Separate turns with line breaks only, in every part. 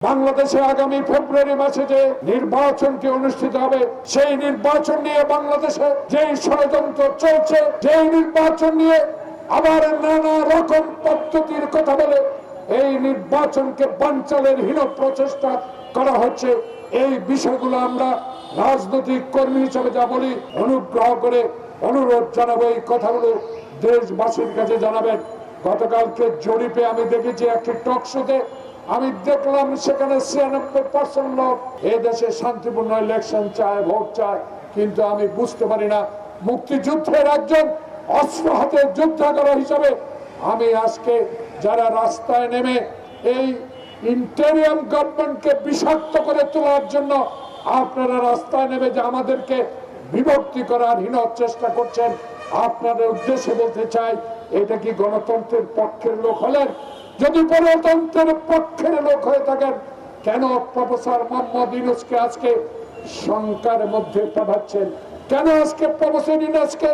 বাংলাদেশে আগামী ফেব্রুয়ারি মাসে যে নির্বাচনটি অনুষ্ঠিত হবে, সেই নির্বাচন নিয়ে বাংলাদেশে যে ষড়যন্ত্র চলছে, সেই নির্বাচন নিয়ে আবার নানা রকম পদ্ধতির কথা বলে এই নির্বাচনকে বানচালের হীন প্রচেষ্টা করা হচ্ছে। এই বিষয়গুলো আমরা রাজনৈতিক কর্মী হিসেবে যা বলি, অনুগ্রহ করে অনুরোধ জানাবো এই কথাগুলো দেশবাসীর কাছে জানাবেন। গতকালকে জরিপে আমি দেখেছি একটি টক শোতে আমি দেখলাম সেখানে 96% লোক এই দেশে শান্তিপূর্ণ ইলেকশন চায়, ভোট চায়, কিন্তু আমি বুঝতে পারি না মুক্তিযুদ্ধের একজন অস্ত্র হাতে যোদ্ধা হিসাবে আমি আজকে যারা রাস্তায় নেমে এই ইন্টেরিয়াম গভর্নমেন্টকে বিষাক্ত করে তোলার জন্য আপনারা রাস্তায় নেমে যে আমাদেরকে বিভক্তি করার হীন চেষ্টা করছেন, আপনাদের উদ্দেশ্যে বলতে চাই, এটা কি গণতন্ত্রের পক্ষের লোক হলেন? যদি গণতন্ত্রের পক্ষের লোক হয়ে থাকেন, কেন প্রফেসর মোহাম্মদ ইউনূসকে আজকে শঙ্কার মধ্যে পাঠাচ্ছেন? কেন আজকে প্রফেসর ইউনূসকে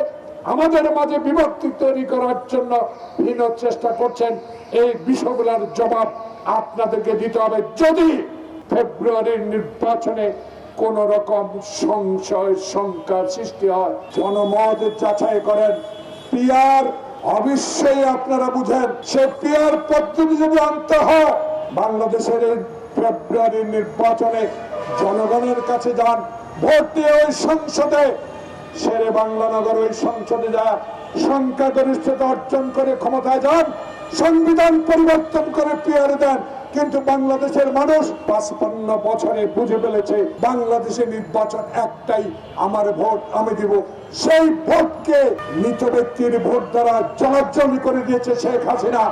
আমাদের মাঝে বিভক্তি তৈরি করার জন্য হীন চেষ্টা করছেন? এই বিষয়গুলোর জবাব আপনাদেরকে দিতে হবে। যদি ফেব্রুয়ারির নির্বাচনে কোন রকম সংশয় শঙ্কার সৃষ্টি হয়, জনমত যাচাই করেন। পিআর অবশ্যই আপনারা বুঝেন, সে পিআর পদ্ধতি যদি আনতে হয়, বাংলাদেশের এই ফেব্রুয়ারির নির্বাচনে জনগণের কাছে যান, ভোট দিয়ে ওই সংসদে শেরে বাংলানগর ওই সংসদে যা সংখ্যাগরিষ্ঠতা অর্জন করে ক্ষমতায় যান, সংবিধান পরিবর্তন করে পিআর দেন। কিন্তু বাংলাদেশের মানুষ 55 বছরে বুঝে ফেলেছে বাংলাদেশের নির্বাচন একটাই, আমার ভোট আমি দিব। সেই ভোটকে মৃত ব্যক্তির ভোট দ্বারা জলাজ্জলি করে দিয়েছে শেখ হাসিনা।